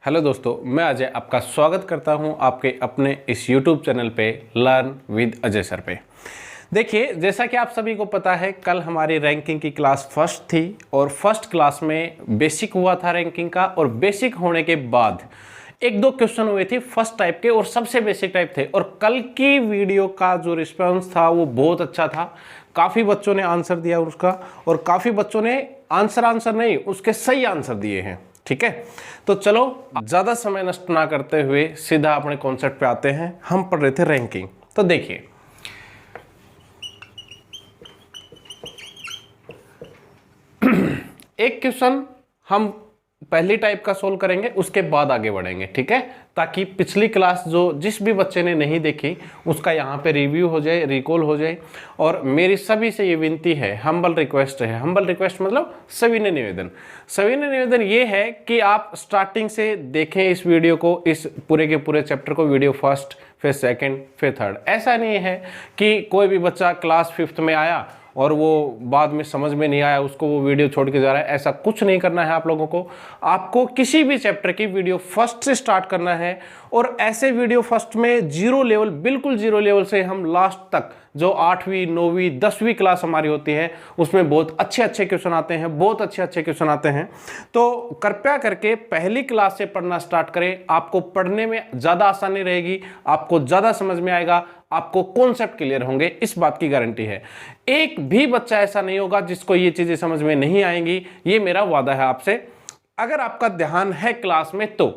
Hello दोस्तों, मैं अजय आपका स्वागत करता हूं आपके अपने इस YouTube चैनल पे लर्न विद अजय सर पे। देखिए, जैसा कि आप सभी को पता है, कल हमारी रैंकिंग की क्लास फर्स्ट थी और फर्स्ट क्लास में बेसिक हुआ था रैंकिंग का। और बेसिक होने के बाद एक दो क्वेश्चन हुए थे फर्स्ट टाइप के और सबसे बेसिक टाइप थे। और कल की वीडियो का जो रिस्पॉन्स था वो बहुत अच्छा था। काफ़ी बच्चों ने आंसर दिया उसका, और काफ़ी बच्चों ने आंसर नहीं उसके सही आंसर दिए हैं। ठीक है, तो चलो ज़्यादा समय नष्ट ना करते हुए सीधा अपने कॉन्सेप्ट पे आते हैं। हम पढ़ रहे थे रैंकिंग। तो देखिए, एक क्वेश्चन हम पहली टाइप का सोल्व करेंगे, उसके बाद आगे बढ़ेंगे। ठीक है, ताकि पिछली क्लास जो जिस भी बच्चे ने नहीं देखी उसका यहाँ पे रिव्यू हो जाए, रिकॉल हो जाए। और मेरी सभी से ये विनती है, हम्बल रिक्वेस्ट है, हम्बल रिक्वेस्ट मतलब सविनय निवेदन ये है कि आप स्टार्टिंग से देखें इस वीडियो को, इस पूरे के पूरे चैप्टर को, वीडियो फर्स्ट फिर सेकेंड फिर थर्ड। ऐसा नहीं है कि कोई भी बच्चा क्लास 5th में आया और वो बाद में समझ में नहीं आया उसको वो वीडियो छोड़ के जा रहा है। ऐसा कुछ नहीं करना है आप लोगों को। आपको किसी भी चैप्टर की वीडियो फर्स्ट से स्टार्ट करना है, और ऐसे वीडियो फर्स्ट में जीरो लेवल, बिल्कुल जीरो लेवल से हम लास्ट तक जो 8वीं 9वीं 10वीं क्लास हमारी होती है उसमें बहुत अच्छे क्वेश्चन आते हैं, बहुत अच्छे क्वेश्चन आते हैं। तो कृपया करके पहली क्लास से पढ़ना स्टार्ट करें। आपको पढ़ने में ज़्यादा आसानी रहेगी, आपको ज़्यादा समझ में आएगा, आपको कॉन्सेप्ट क्लियर होंगे, इस बात की गारंटी है। एक भी बच्चा ऐसा नहीं होगा जिसको ये चीज़ें समझ में नहीं आएंगी, ये मेरा वादा है आपसे। अगर आपका ध्यान है क्लास में तो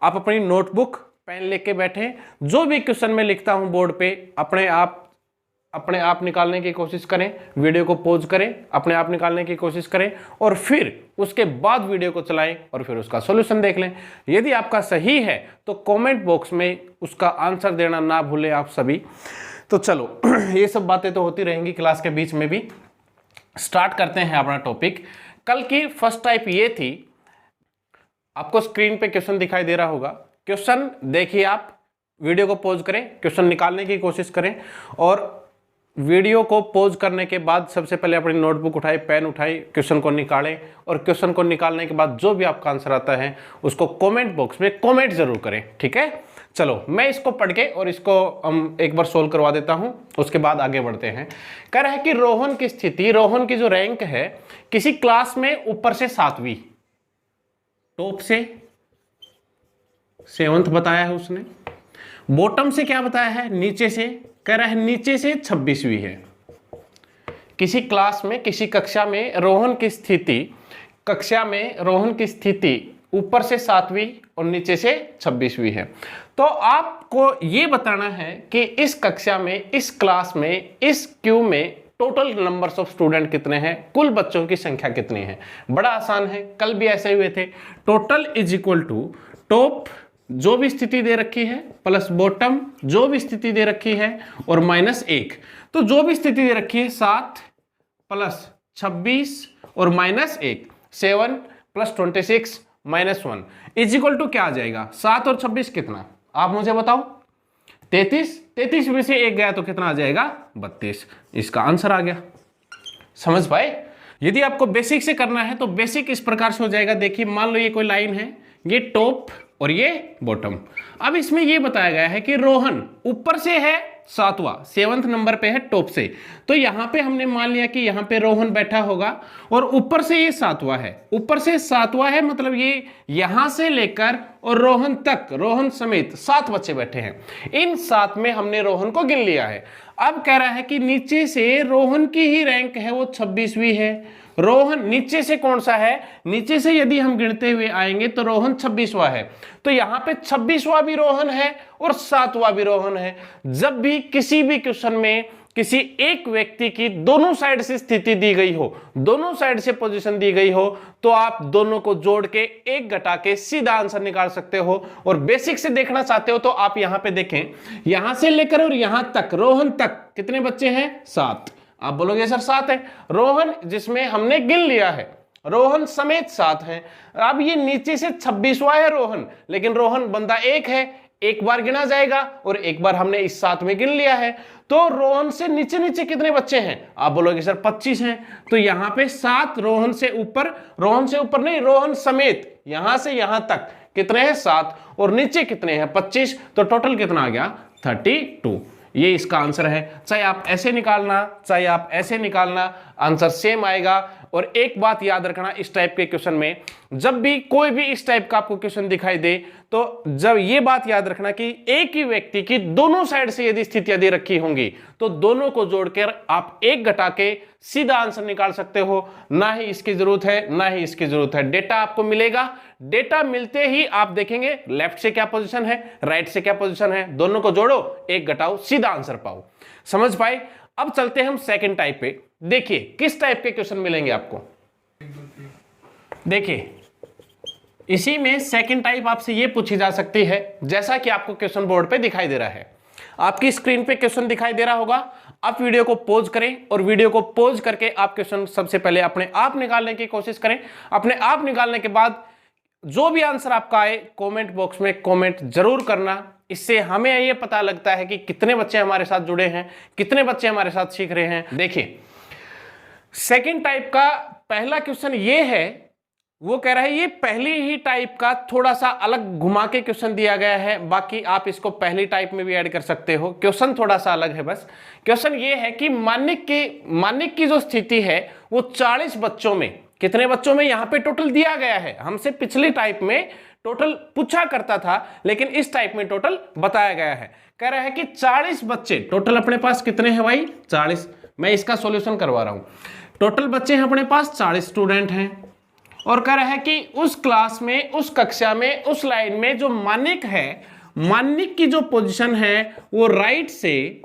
आप अपनी नोटबुक पेन लेके बैठें। जो भी क्वेश्चन मैं लिखता हूं बोर्ड पे अपने आप निकालने की कोशिश करें। वीडियो को पॉज करें, अपने आप निकालने की कोशिश करें, और फिर उसके बाद वीडियो को चलाएं और फिर उसका सॉल्यूशन देख लें। यदि आपका सही है तो कमेंट बॉक्स में उसका आंसर देना ना भूलें आप सभी। तो चलो ये सब बातें तो होती रहेंगी क्लास के बीच में भी। स्टार्ट करते हैं अपना टॉपिक। कल की फर्स्ट टाइप ये थी, आपको स्क्रीन पे क्वेश्चन दिखाई दे रहा होगा। क्वेश्चन देखिए, आप वीडियो को पॉज करें, क्वेश्चन निकालने की कोशिश करें, और वीडियो को पॉज करने के बाद सबसे पहले अपनी नोटबुक उठाई, पेन उठाई, क्वेश्चन को निकालें, और क्वेश्चन को निकालने के बाद जो भी आपका आंसर आता है उसको कमेंट बॉक्स में कमेंट जरूर करें। ठीक है, चलो मैं इसको पढ़ के और इसको हम एक बार सोल्व करवा देता हूं, उसके बाद आगे बढ़ते हैं। कह रहा है कि रोहन की स्थिति, रोहन की जो रैंक है किसी क्लास में ऊपर से 7वीं, टॉप से 7th बताया है उसने, बॉटम से क्या बताया है, नीचे से, कह रहा है नीचे से 26वीं है। किसी क्लास में, किसी कक्षा में रोहन की स्थिति, कक्षा में रोहन की स्थिति ऊपर से 7वीं और नीचे से 26वीं है। तो आपको ये बताना है कि इस कक्षा में, इस क्लास में, इस क्यू में टोटल नंबर्स ऑफ स्टूडेंट कितने हैं, कुल बच्चों की संख्या कितनी है। बड़ा आसान है, कल भी ऐसे हुए थे। Total is equal to top जो भी स्थिति दे रखी है प्लस बॉटम जो भी स्थिति दे रखी है और -1। तो जो भी स्थिति दे रखी है 7 प्लस 26 और -1, 7 प्लस 26 -1 इज इक्वल टू क्या आ जाएगा, 7 और 26 कितना, आप मुझे बताओ। 33 में से 1 गया तो कितना आ जाएगा, 32। इसका आंसर आ गया। समझ पाए। यदि आपको बेसिक से करना है तो बेसिक इस प्रकार से हो जाएगा। देखिए, मान लो ये कोई लाइन है, ये टॉप और ये बॉटम। अब इसमें ये बताया गया है कि रोहन ऊपर से है 7th नंबर पे है टॉप से। तो यहां पे हमने मान लिया कि यहां पे रोहन बैठा होगा, और ऊपर से ये 7वां है, ऊपर से 7वां है, मतलब ये यहां से लेकर और रोहन तक, रोहन समेत 7 बच्चे बैठे हैं। इन 7 में हमने रोहन को गिन लिया है। अब कह रहा है कि नीचे से रोहन की ही रैंक है वो 26वीं है। रोहन नीचे से कौन सा है, नीचे से यदि हम गिनते हुए आएंगे तो रोहन 26वां है। तो यहां पे 26वां भी रोहन है और 7वां भी रोहन है। जब भी किसी भी क्वेश्चन में किसी एक व्यक्ति की दोनों साइड से स्थिति दी गई हो, दोनों साइड से पोजीशन दी गई हो, तो आप दोनों को जोड़ के 1 घटा के सीधा आंसर निकाल सकते हो। और बेसिक से देखना चाहते हो तो आप यहां पे देखें, यहां से लेकर और यहां तक, रोहन तक कितने बच्चे हैं, 7। आप बोलोगे सर 7 है, रोहन जिसमें हमने गिन लिया है, रोहन समेत 7 है। अब ये नीचे से 26वां है रोहन, लेकिन रोहन बंदा एक है, एक बार गिना जाएगा और एक बार हमने इस 7 में गिन लिया है। तो रोहन से नीचे नीचे कितने बच्चे हैं, आप बोलोगे सर 25 हैं। तो यहां पे 7 रोहन से ऊपर नहीं, रोहन समेत यहां से यहां तक कितने हैं 7 और नीचे कितने हैं 25, तो टोटल कितना आ गया 32। ये इसका आंसर है। चाहे आप ऐसे निकालना चाहे आप ऐसे निकालना, आंसर सेम आएगा। और एक बात याद रखना, इस टाइप के क्वेश्चन में जब भी कोई भी इस टाइप का आपको क्वेश्चन दिखाई दे तो जब ये बात याद रखना कि एक ही व्यक्ति की दोनों साइड से यदि स्थितियां दे रखी होंगी तो दोनों को जोड़कर आप एक घटा के सीधा आंसर निकाल सकते हो। ना ही इसकी जरूरत है ना ही इसकी जरूरत है। डेटा आपको मिलेगा, डेटा मिलते ही आप देखेंगे लेफ्ट से क्या पोजीशन है, राइट से क्या पोजीशन है, दोनों को जोड़ो, एक घटाओ, सीधा आंसर पाओ। समझ पाए? अब चलते हैं हम सेकंड टाइप पे। देखिए किस टाइप के क्वेश्चन मिलेंगे आपको। देखिए इसी में सेकंड टाइप आपसे ये पूछी जा सकती है, जैसा कि आपको क्वेश्चन बोर्ड पे दिखाई दे रहा है। आपकी स्क्रीन पे क्वेश्चन दिखाई दे रहा होगा। आप वीडियो को पॉज करें और वीडियो को पॉज करके आप क्वेश्चन सबसे पहले अपने आप निकालने की कोशिश करें। अपने आप निकालने के बाद जो भी आंसर आपका आए कमेंट बॉक्स में कमेंट जरूर करना। इससे हमें ये पता लगता है कि कितने बच्चे हमारे साथ जुड़े हैं, कितने बच्चे हमारे साथ सीख रहे हैं। देखिए सेकंड टाइप का पहला क्वेश्चन ये है, वो कह रहा है ये पहली ही टाइप का थोड़ा सा अलग घुमा के क्वेश्चन दिया गया है। बाकी आप इसको पहली टाइप में भी ऐड कर सकते हो, क्वेश्चन थोड़ा सा अलग है। बस क्वेश्चन ये है कि मानिक की जो स्थिति है वो 40 बच्चों में, कितने बच्चों में यहां पे टोटल दिया गया है। हमसे पिछली टाइप में टोटल पूछा करता था, लेकिन इस टाइप में टोटल बताया गया है। कह रहा है कि 40 बच्चे टोटल अपने पास कितने हैं भाई 40। मैं इसका सॉल्यूशन करवा रहा हूं। टोटल बच्चे हैं अपने पास 40 स्टूडेंट हैं और कह रहा है कि उस क्लास में, उस कक्षा में, उस लाइन में जो मानिक है, मानिक की जो पोजीशन है वो राइट से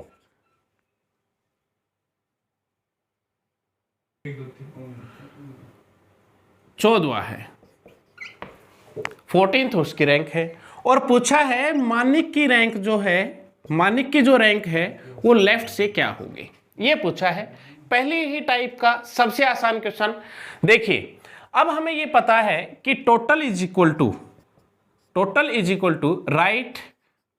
14वां है, 14th उसकी रैंक है। और पूछा है मानिक की रैंक जो है, मानिक की जो रैंक है वो लेफ्ट से क्या होगी, ये पूछा है। पहली ही टाइप का सबसे आसान क्वेश्चन। देखिए अब हमें ये पता है कि total is equal to right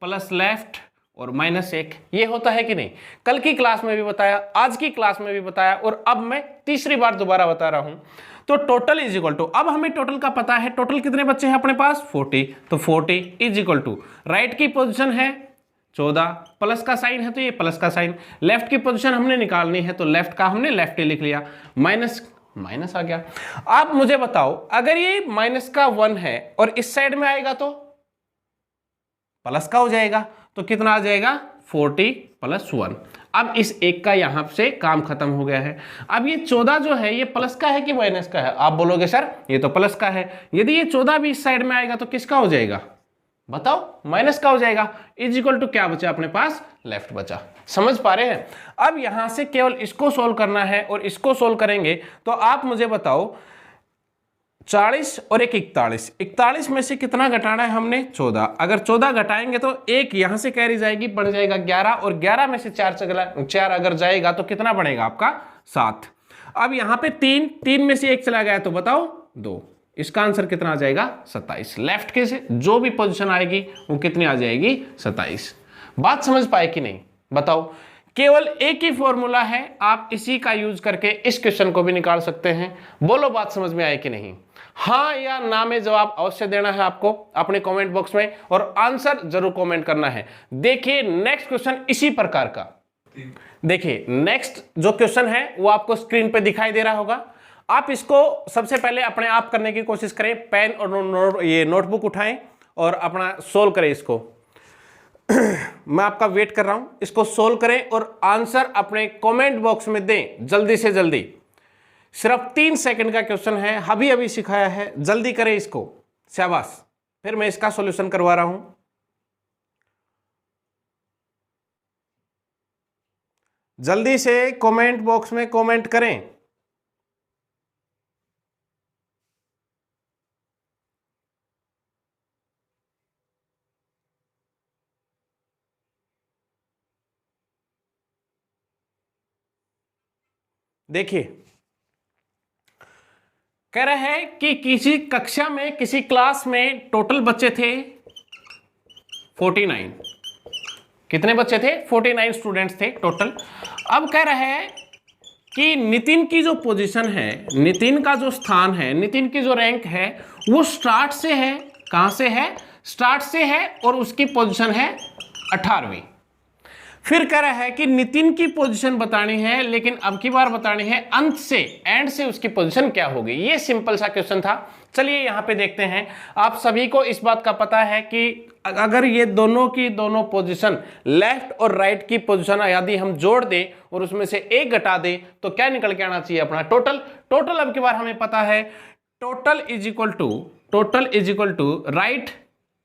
plus left और -1, ये होता है कि नहीं। कल की क्लास में भी बताया, आज की क्लास में भी बताया और अब मैं तीसरी बार दोबारा बता रहा हूं। तो टोटल इज इक्वल टू, अब हमें टोटल का पता है, टोटल कितने बच्चे हैं अपने पास 40, तो 40 इज इक्वल टू राइट की पोजीशन है 14, प्लस का साइन है तो ये प्लस का साइन, लेफ्ट की पोजीशन हमने निकालनी है तो लेफ्ट का हमने लेफ्ट ही लिख लिया, माइनस आ गया। आप मुझे बताओ अगर ये माइनस का 1 है और इस साइड में आएगा तो प्लस का हो जाएगा, तो कितना आ जाएगा 40 + 1। अब इस एक का यहां से काम खत्म हो गया है। अब ये 14 जो है ये प्लस का है कि माइनस का है, आप बोलोगे सर ये तो प्लस का है। यदि ये 14 भी इस साइड में आएगा तो किसका हो जाएगा बताओ, माइनस का हो जाएगा। इज इक्वल टू क्या बचा अपने पास, लेफ्ट बचा। समझ पा रहे हैं। अब यहां से केवल इसको सोल्व करना है और इसको सोल्व करेंगे तो आप मुझे बताओ 40 और एक 41 में से कितना घटाना है हमने 14। अगर 14 घटाएंगे तो एक यहां से कैरी जाएगी, बढ़ जाएगा 11 और 11 में से 4 अगर जाएगा तो कितना बनेगा आपका 7। अब यहां पे 3 में से 1 चला गया तो बताओ 2, इसका आंसर कितना आ जाएगा 27। लेफ्ट के से जो भी पोजीशन आएगी वो कितनी आ जाएगी 27। बात समझ पाए कि नहीं बताओ। केवल एक ही फॉर्मूला है, आप इसी का यूज करके इस क्वेश्चन को भी निकाल सकते हैं। बोलो बात समझ में आए कि नहीं। हाँ या ना में जवाब अवश्य देना है आपको अपने कमेंट बॉक्स में और आंसर जरूर कमेंट करना है। देखिए नेक्स्ट क्वेश्चन इसी प्रकार का। देखिए नेक्स्ट जो क्वेश्चन है वो आपको स्क्रीन पे दिखाई दे रहा होगा। आप इसको सबसे पहले अपने आप करने की कोशिश करें। पेन और ये नोटबुक उठाएं और अपना सोल्व करें इसको। मैं आपका वेट कर रहा हूं, इसको सोल्व करें और आंसर अपने कमेंट बॉक्स में दें जल्दी से जल्दी। सिर्फ 3 सेकंड का क्वेश्चन है, अभी सिखाया है, जल्दी करें इसको। शाबाश। फिर मैं इसका सॉल्यूशन करवा रहा हूं। जल्दी से कमेंट बॉक्स में कमेंट करें। देखिए कह रहा है कि किसी कक्षा में, किसी क्लास में टोटल बच्चे थे 49। कितने बच्चे थे 49 स्टूडेंट्स थे टोटल। अब कह रहा है कि नितिन की जो पोजीशन है, नितिन का जो स्थान है, नितिन की जो रैंक है वो स्टार्ट से है कहां से है, स्टार्ट से है और उसकी पोजीशन है 18वीं। फिर कह रहा है कि नितिन की पोजीशन बतानी है, लेकिन अब की बार बतानी है अंत से, एंड से उसकी पोजीशन क्या होगी। ये सिंपल सा क्वेश्चन था। चलिए यहां पे देखते हैं। आप सभी को इस बात का पता है कि अगर ये दोनों की दोनों पोजीशन, लेफ्ट और राइट की पोजीशन यदि हम जोड़ दें और उसमें से एक घटा दें तो क्या निकल के आना चाहिए, अपना टोटल। टोटल अब की बार हमें पता है, total is equal to right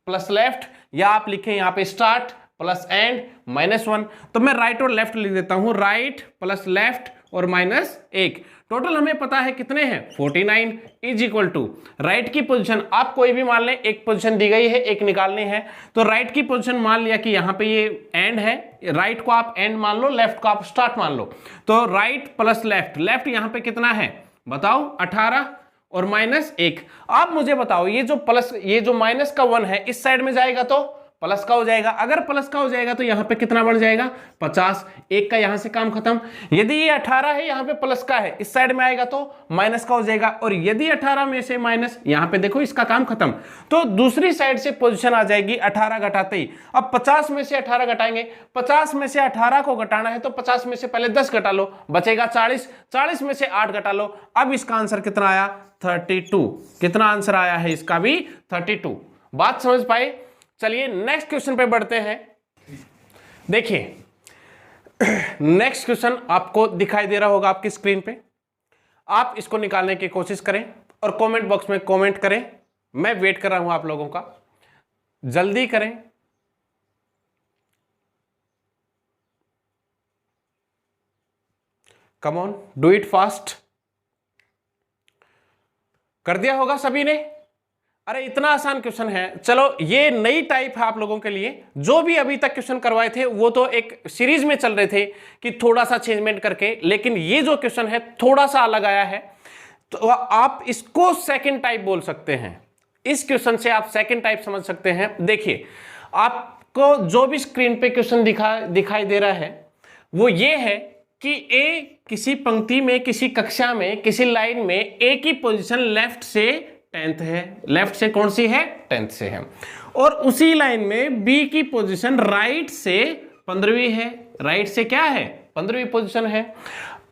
plus left, या आप लिखें यहां पे स्टार्ट प्लस एंड -1। तो मैं राइट और लेफ्ट लिख देता हूं, राइट प्लस लेफ्ट और -1। टोटल हमें पता है कितने हैं, 49 इज इक्वल टू राइट की पोजीशन, आप कोई भी मान लें, एक पोजीशन दी गई है, एक निकालनी है। तो राइट की पोजीशन मान लिया कि यहां पे ये एंड है, राइट को आप एंड मान लो, लेफ्ट को आप स्टार्ट मान लो। तो राइट प्लस लेफ्ट, लेफ्ट यहां पे कितना है बताओ, 18 और -1। आप मुझे बताओ ये जो माइनस का 1 है इस साइड में जाएगा तो प्लस का हो जाएगा, अगर प्लस का हो जाएगा तो यहां पे कितना बढ़ जाएगा, 50। एक का यहां से काम खत्म। यदि ये 18 है, यहां पे प्लस का है, इस साइड में आएगा तो माइनस का हो जाएगा, और यदि 18 में से माइनस, यहां पे देखो इसका काम खत्म, तो दूसरी साइड से पोजीशन आ जाएगी 18 घटाते ही। अब 50 में से 18 घटाएंगे, 50 में से 18 को घटाना है तो 50 में से पहले 10 घटा लो, बचेगा 40, 40 में से 8 घटा लो। अब इसका आंसर कितना आया, 32। कितना आंसर आया है इसका भी, 32। बात समझ पाए। चलिए नेक्स्ट क्वेश्चन पे बढ़ते हैं। देखिए नेक्स्ट क्वेश्चन आपको दिखाई दे रहा होगा आपकी स्क्रीन पे, आप इसको निकालने की कोशिश करें और कमेंट बॉक्स में कमेंट करें। मैं वेट कर रहा हूं आप लोगों का, जल्दी करें। Come on, do it fast. कर दिया होगा सभी ने। अरे इतना आसान क्वेश्चन है। चलो ये नई टाइप है आप लोगों के लिए, जो भी अभी तक क्वेश्चन करवाए थे वो तो एक सीरीज में चल रहे थे कि थोड़ा सा चेंजमेंट करके, लेकिन ये जो क्वेश्चन है थोड़ा सा अलग आया है, तो आप इसको सेकंड टाइप बोल सकते हैं। इस क्वेश्चन से आप सेकंड टाइप समझ सकते हैं। देखिए आपको जो भी स्क्रीन पे क्वेश्चन दिखाई दे रहा है वो ये है कि ए किसी पंक्ति में, किसी कक्षा में, किसी लाइन में ए की पोजीशन लेफ्ट से 10th है, लेफ्ट से कौन सी है, 10th से है, और उसी लाइन में बी की पोजीशन राइट से 15वीं है, राइट से क्या है, 15वीं पोजीशन है।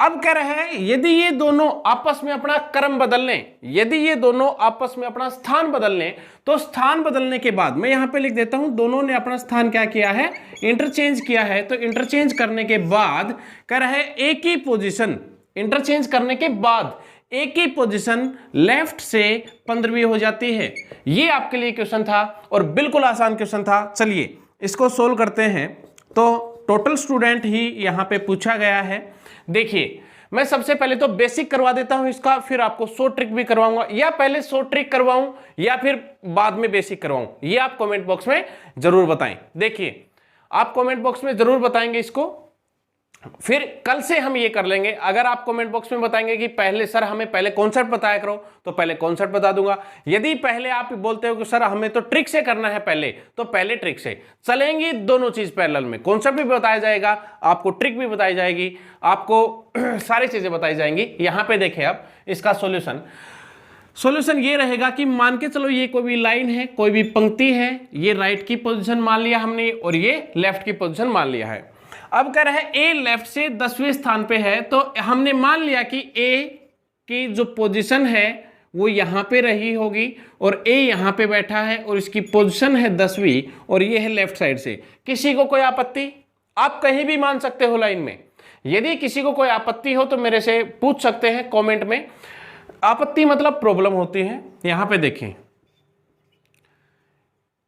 अब कह रहे हैं यदि ये दोनों आपस में अपना क्रम बदल लें, यदि ये दोनों आपस में अपना स्थान बदल लें, तो स्थान बदलने के बाद मैं यहां पे लिख देता हूं, दोनों ने अपना स्थान क्या किया है, इंटरचेंज किया है। तो इंटरचेंज करने के बाद कह रहे हैं ए की पोजीशन, इंटरचेंज करने के बाद ए की पोजीशन लेफ्ट से 15वीं हो जाती है। ये आपके लिए क्वेश्चन था और बिल्कुल आसान क्वेश्चन था। चलिए इसको सोल्व करते हैं। तो टोटल स्टूडेंट ही यहां पे पूछा गया है। देखिए मैं सबसे पहले तो बेसिक करवा देता हूं इसका, फिर आपको 100 ट्रिक भी करवाऊंगा, या पहले 100 ट्रिक करवाऊं या फिर बाद में बेसिक करवाऊं, ये आप कमेंट बॉक्स में जरूर बताएं। देखिए आप कमेंट बॉक्स में जरूर बताएंगे इसको, फिर कल से हम ये कर लेंगे। अगर आप कमेंट बॉक्स में बताएंगे कि पहले सर हमें पहले कॉन्सेप्ट बताया करो, तो पहले कॉन्सेप्ट बता दूंगा। यदि पहले आप बोलते हो कि सर हमें तो ट्रिक से करना है पहले, तो पहले ट्रिक से चलेंगी दोनों चीज पैरेलल में, कॉन्सेप्ट भी बताया जाएगा, आपको ट्रिक भी बताई जाएगी, आपको सारी चीजें बताई जाएंगी। यहां पे देखें अब इसका सॉल्यूशन ये रहेगा कि मान के चलो ये कोई भी लाइन है, कोई भी पंक्ति है, ये राइट की पोजीशन मान लिया हमने और ये लेफ्ट की पोजीशन मान लिया है। अब कह रहे हैं ए लेफ्ट से 10वें स्थान पे है, तो हमने मान लिया कि ए की जो पोजीशन है वो यहां पे रही होगी और ए यहां पे बैठा है और इसकी पोजीशन है 10वीं और ये है लेफ्ट साइड से। किसी को कोई आपत्ति, आप कहीं भी मान सकते हो लाइन में, यदि किसी को कोई आपत्ति हो तो मेरे से पूछ सकते हैं कमेंट में। आपत्ति मतलब प्रॉब्लम होती है। यहां पे देखें,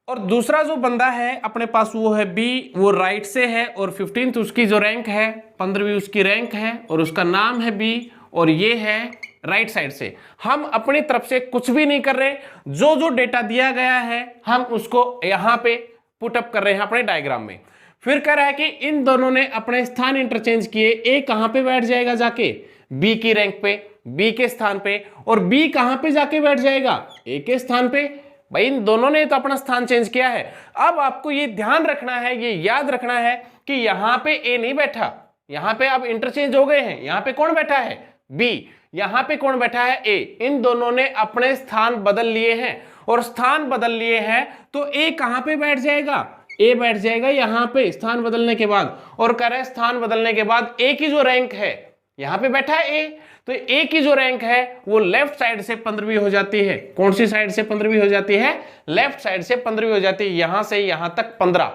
और दूसरा जो बंदा है अपने पास वो है बी, वो राइट से है और 15th उसकी जो रैंक है, 15वीं उसकी रैंक है और उसका नाम है बी और ये है राइट साइड से। हम अपनी तरफ से कुछ भी नहीं कर रहे, जो डेटा दिया गया है हम उसको यहां पे पुटअप कर रहे हैं अपने डायग्राम में। फिर कह रहा है कि इन दोनों ने अपने स्थान इंटरचेंज किए, ए कहां पे बैठ जाएगा जाके, बी की रैंक पे, बी के स्थान पे, और बी कहां पे जाके बैठ जाएगा, ए के स्थान पे। भाई इन दोनों ने तो अपना स्थान चेंज किया है। अब आपको ये ध्यान रखना है, ये याद रखना है कि यहां पे ए नहीं बैठा, यहां पे अब इंटरचेंज हो गए हैं। यहां पे कौन बैठा है, बी, यहां पे कौन बैठा है, ए। इन दोनों ने अपने स्थान बदल लिए हैं और स्थान बदल लिए हैं तो ए कहां पे बैठ जाएगा, ए बैठ जाएगा यहां पे स्थान बदलने के बाद। और कह रहे हैं स्थान बदलने के बाद ए की जो रैंक है, यहां पे बैठा है ए, तो ए की जो रैंक है वो लेफ्ट साइड से 15वीं हो जाती है। कौन सी साइड से 15वीं हो जाती है, लेफ्ट साइड से 15वीं हो जाती है, यहां से यहां तक 15।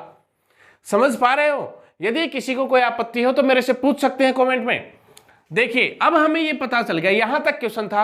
समझ पा रहे हो? यदि किसी को कोई आपत्ति हो तो मेरे से पूछ सकते हैं कमेंट में। देखिए अब हमें ये पता चल गया, यहां तक क्वेश्चन था।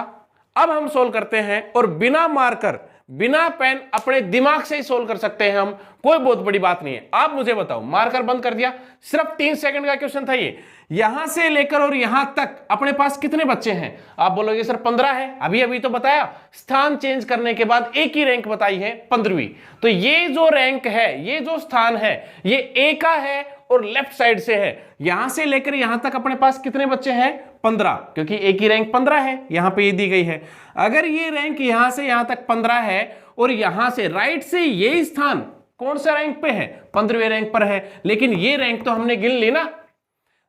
अब हम सोल्व करते हैं और बिना मार्कर बिना पेन अपने दिमाग से ही सोल्व कर सकते हैं हम, कोई बहुत बड़ी बात नहीं है। आप मुझे बताओ, मार्कर बंद कर दिया, सिर्फ 3 सेकंड का क्वेश्चन था ये। यहां से लेकर और यहां तक अपने पास कितने बच्चे हैं? आप बोलोगे सर 15 है, अभी अभी तो बताया। स्थान चेंज करने के बाद एक ही रैंक बताई है 15वीं। तो ये जो रैंक है, ये जो स्थान है, ये ए का है और लेफ्ट साइड से है। यहां से लेकर यहां तक अपने पास कितने बच्चे हैं? 15, क्योंकि ए की रैंक 15 है, यहां पे ये दी गई है। अगर ये रैंक यहां से यहां तक 15 है और यहां से राइट से ये स्थान कौन सा रैंक पे है? 15वें रैंक पर है। लेकिन ये रैंक तो हमने गिन ली ना,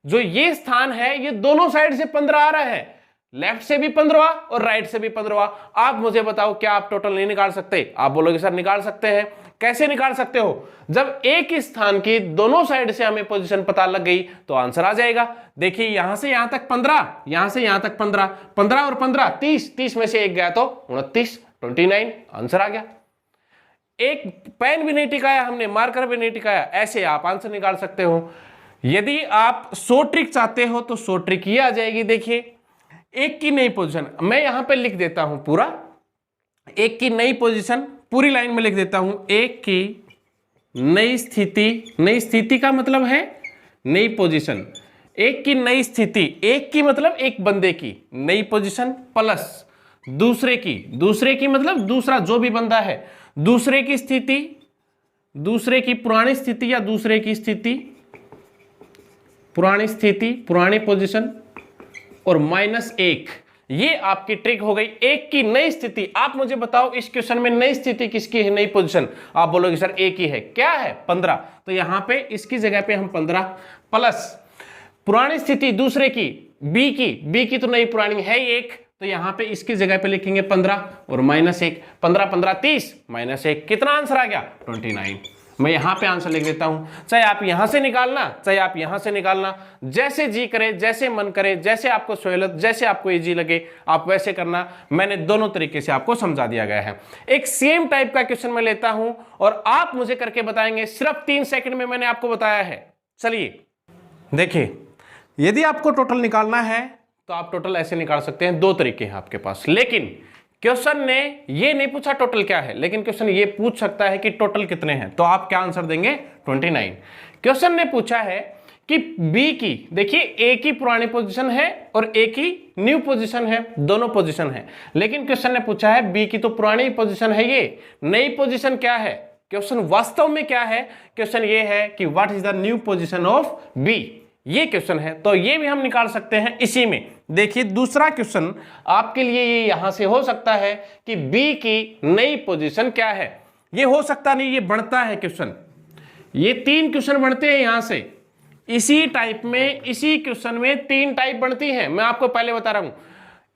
जो ये स्थान है ये दोनों साइड से 15 आ रहा है, लेफ्ट से भी 15वां और राइट से भी 15वां। आप मुझे बताओ क्या आप टोटल नहीं निकाल सकते? आप बोलोगे सर निकाल सकते हैं। कैसे निकाल सकते हो? जब एक स्थान की दोनों साइड से हमें पोजीशन पता लग गई तो आंसर आ जाएगा। देखिए यहां से यहां तक 15, यहां से यहां तक 15, 15 और 15 30, 30 में से एक गया तो 29, 29 आंसर आ गया। एक पेन भी नहीं टिकाया हमने, मार्कर भी नहीं टिकाया, ऐसे आप आंसर निकाल सकते हो। यदि आप 100 ट्रिक चाहते हो तो 100 ट्रिक ही आ जाएगी। देखिए एक की नई पोजीशन मैं यहां पे लिख देता हूं, पूरा एक की नई पोजीशन पूरी लाइन में लिख देता हूं। एक की नई स्थिति, नई स्थिति का मतलब है नई पोजीशन। एक की नई स्थिति, एक की मतलब एक बंदे की नई पोजीशन प्लस दूसरे की मतलब दूसरा जो भी बंदा है, दूसरे की स्थिति, दूसरे की पुरानी स्थिति या दूसरे की स्थिति, पुरानी पोजीशन और -1। ये आपकी ट्रिक हो गई। एक की नई स्थिति। आप मुझे बताओ इस क्वेश्चन में नई स्थिति किसकी है, नई पोजीशन? आप बोलोगे सर ए की है। क्या है? 15। तो यहां पे इसकी जगह पे हम 15 प्लस पुरानी स्थिति दूसरे की बी की तो नई पुरानी है 1, तो यहां पे इसकी जगह पे लिखेंगे 15 और -1, 15 15 30 -1, कितना आंसर आ गया? 29। मैं यहां पे आंसर लिख देता हूं, चाहे आप यहां से निकालना चाहे आप यहां से निकालना, जैसे जी करे, जैसे मन करे, जैसे आपको सहूलत, जैसे आपको इजी लगे आप वैसे करना। मैंने दोनों तरीके से आपको समझा दिया गया है। एक सेम टाइप का क्वेश्चन मैं लेता हूं और आप मुझे करके बताएंगे, सिर्फ 3 सेकंड में मैंने आपको बताया है। चलिए देखिए, यदि आपको टोटल निकालना है तो आप टोटल ऐसे निकाल सकते हैं, 2 तरीके हैं आपके पास। लेकिन क्वेश्चन ने ये नहीं पूछा टोटल क्या है, लेकिन क्वेश्चन ये पूछ सकता है कि टोटल कितने हैं, तो आप क्या आंसर देंगे? 29। क्वेश्चन ने पूछा है कि बी की, देखिए ए की पुरानी पोजीशन है और ए की न्यू पोजीशन है, दोनों पोजीशन है। लेकिन क्वेश्चन ने पूछा है बी की तो पुरानी पोजीशन है, ये नई पोजीशन क्या है? क्वेश्चन वास्तव में क्या है? क्वेश्चन ये है कि what is the new position of B, ये क्वेश्चन है। तो ये भी हम निकाल सकते हैं इसी में। देखिए दूसरा क्वेश्चन आपके लिए ये यहां से हो सकता है कि बी की नई पोजीशन क्या है। ये हो सकता नहीं, ये बढ़ता है क्वेश्चन। ये 3 क्वेश्चन बढ़ते हैं यहां से। इसी टाइप में, इसी क्वेश्चन में 3 टाइप बढ़ती हैं, मैं आपको पहले बता रहा हूं।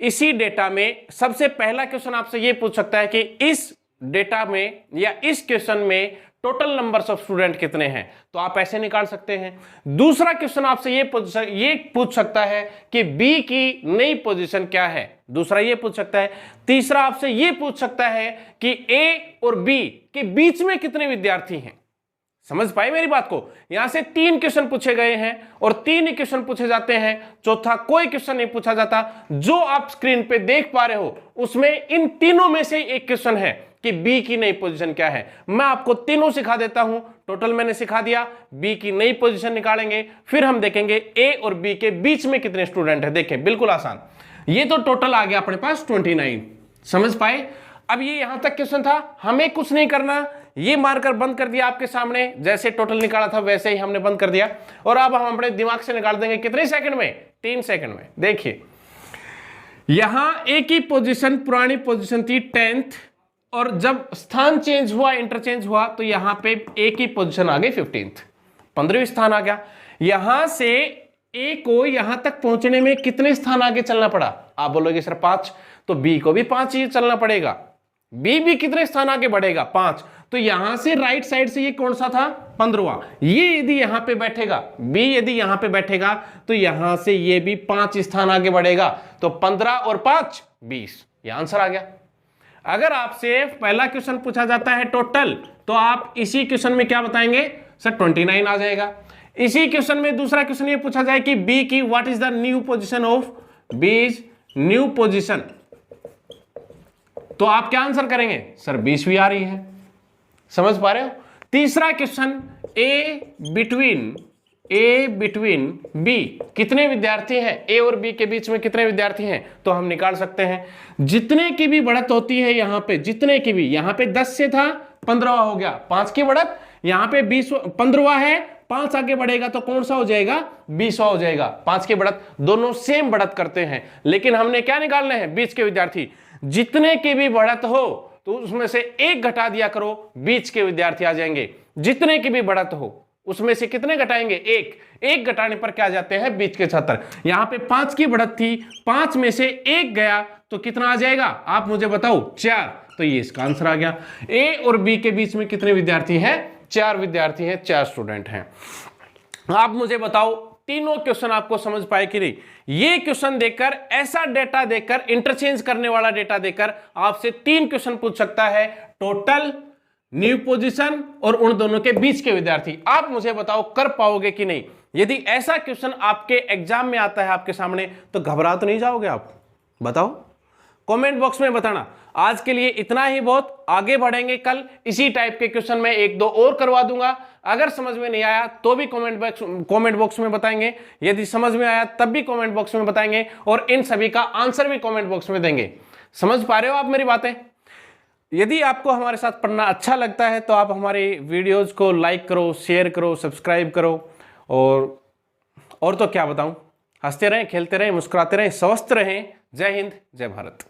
इसी डेटा में सबसे पहला क्वेश्चन आपसे ये पूछ सकता है कि इस डेटा में या इस क्वेश्चन में टोटल नंबर्स ऑफ स्टूडेंट कितने हैं, तो आप ऐसे निकाल सकते हैं। दूसरा क्वेश्चन आपसे ये पूछ सकता है कि बी की नई पोजीशन क्या है, दूसरा ये पूछ सकता है। तीसरा आपसे ये पूछ सकता है कि ए और बी के बीच में कितने विद्यार्थी हैं। समझ पाए मेरी बात को? यहां से 3 क्वेश्चन पूछे गए हैं और 3 ही क्वेश्चन पूछे जाते हैं, चौथा कोई क्वेश्चन नहीं पूछा जाता। जो आप स्क्रीन पे देख पा रहे हो उसमें इन तीनों में से एक क्वेश्चन है कि बी की नई पोजीशन क्या है। मैं आपको तीनों सिखा देता हूं, टोटल मैंने सिखा दिया। बी की नई पोजीशन निकालेंगे, फिर हम देखेंगे ए और बी के बीच में कितने स्टूडेंट है। देखें बिल्कुल आसान। ये तो टोटल आ गया अपने पास 29। समझ पाए? अब ये यहां तक क्वेश्चन था, हमें कुछ नहीं करना, ये मार्कर बंद कर दिया आपके सामने, जैसे टोटल निकाला था वैसे ही हमने बंद कर दिया। और अब हम अपने दिमाग से निकाल देंगे कितने सेकंड में? 3 सेकंड में। देखिए यहां ए की पोजीशन पुरानी पोजीशन थी 10th, और जब स्थान चेंज हुआ, इंटरचेंज हुआ, तो यहां पे ए की पोजीशन आ गई 15th, 15वीं स्थान आ गया। यहां से ए को यहां तक पहुंचने में कितने स्थान आगे चलना पड़ा? आप बोलोगे सर 5, तो बी को भी 5 ही चलना पड़ेगा, बी भी कितने स्थान आगे बढ़ेगा 5, तो यहां से राइट साइड से ये कौन सा था 15वां, ये यदि यहां पे बैठेगा, बी यदि यहां पे बैठेगा तो यहां से ये भी 5 स्थान आगे बढ़ेगा, तो 15 और 5 20, ये आंसर आ गया। अगर आपसे पहला क्वेश्चन पूछा जाता है टोटल, तो आप इसी क्वेश्चन में क्या बताएंगे सर 29 आ जाएगा। इसी क्वेश्चन में दूसरा क्वेश्चन ये पूछा जाए कि बी की what is the new position of B is new position, तो आप क्या आंसर करेंगे सर 20वीं आ रही है। समझ पा रहे हो। तीसरा क्वेश्चन ए बिटवीन बी, कितने विद्यार्थी हैं ए और बी के बीच में कितने विद्यार्थी हैं, तो हम निकाल सकते हैं जितने की भी बढ़त होती है यहां पे, जितने की भी, यहां पे 10 से था 15वां हो गया, 5 की बढ़त, यहां पे 15वां है, 5 आगे बढ़ेगा तो कौन सा हो जाएगा 20वां हो जाएगा। 5 की बढ़त, दोनों सेम बढ़त करते हैं, लेकिन हमने क्या निकालने हैं बीच के विद्यार्थी, जितने की भी बढ़त हो तो उसमें से एक घटा दिया करो, बीच के विद्यार्थी आ जाएंगे। जितने की भी बढ़त हो उसमें से कितने घटाएंगे, एक घटाने पर क्या आ जाते हैं बीच के छात्र। यहां पे 5 की बढ़त थी, 5 में से एक गया तो कितना आ जाएगा आप मुझे बताओ 4, तो ये इसका आंसर आ गया। ए और बी के बीच में कितने विद्यार्थी हैं 4 विद्यार्थी हैं, 4 स्टूडेंट हैं। आप मुझे बताओ तीनों क्वेश्चन आपको समझ पाए कि नहीं। ये क्वेश्चन देकर, ऐसा डेटा देकर, इंटरचेंज करने वाला डेटा देकर आपसे 3 क्वेश्चन पूछ सकता है, टोटल, न्यू पोजीशन और उन दोनों के बीच के विद्यार्थी। आप मुझे बताओ कर पाओगे कि नहीं। यदि ऐसा क्वेश्चन आपके एग्जाम में आता है आपके सामने तो घबरा तो नहीं जाओगे आप, बताओ कमेंट बॉक्स में बताना। आज के लिए इतना ही बहुत, आगे बढ़ेंगे कल इसी टाइप के क्वेश्चन मैं 1-2 और करवा दूंगा। अगर समझ में नहीं आया तो भी कमेंट बॉक्स में बताएंगे, यदि समझ में आया तब भी कमेंट बॉक्स में बताएंगे, और इन सभी का आंसर भी कमेंट बॉक्स में देंगे। समझ पा रहे हो आप मेरी बातें। यदि आपको हमारे साथ पढ़ना अच्छा लगता है तो आप हमारे वीडियोज को लाइक करो, शेयर करो, सब्सक्राइब करो, और तो क्या बताऊं, हंसते रहें, खेलते रहें, मुस्कुराते रहें, स्वस्थ रहें। जय हिंद, जय भारत।